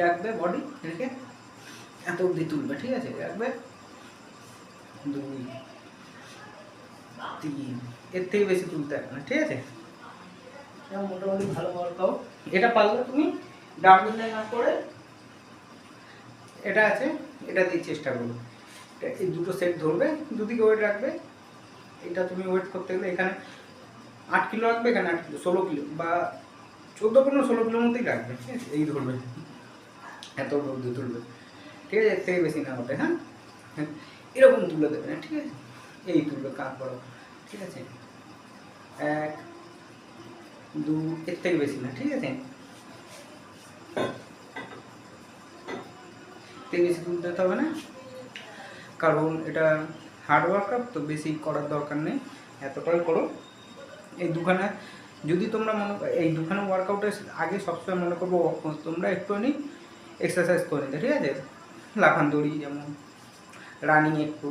রাখবে বডি রেখে এত অবধি তুলবে, ঠিক আছে? রাখবে 2 3, এর থেকে বেশি তুলতে হবে না, ঠিক আছে? এটা মোটামুটি ভালো ওয়ার্কআউট। এটা পারলে তুমি ডাম্বেল না করে এটা আছে, এটা দিয়ে চেষ্টা করবে। এই দুটো সেট ধরবে, দুদিকে ওয়েট রাখবে। এটা তুমি ওয়েট করতে গেলে এখানে 8 কিলো রাখবে, এখানে 8 কিলো, 16 কিলো বা 14-15-16 কিলোর মধ্যেই রাখবে, ঠিক আছে? এই ধরবে, এত অবধি তুলবে, ঠিক আছে? এর থেকে বেশি না ওঠে, হ্যাঁ? এরকম তুলে দেবে না, ঠিক আছে? এই তুলবে কাঁধ বড়, ঠিক আছে? 1 2, এর থেকে বেশি না, ঠিক আছে? এর বেশি তুলতে হবে না, কারণ এটা হার্ড ওয়ার্কআউট তো বেশি করার দরকার নেই, এতটাই করো। এই দুখানা যদি তোমরা এই দুখানা ওয়ার্কআউটের আগে সবসময় মনে করবো তোমরা একটুখানি এক্সারসাইজ করে নিতে, ঠিক আছে? লাফান দড়ি, যেমন রানিং একটু,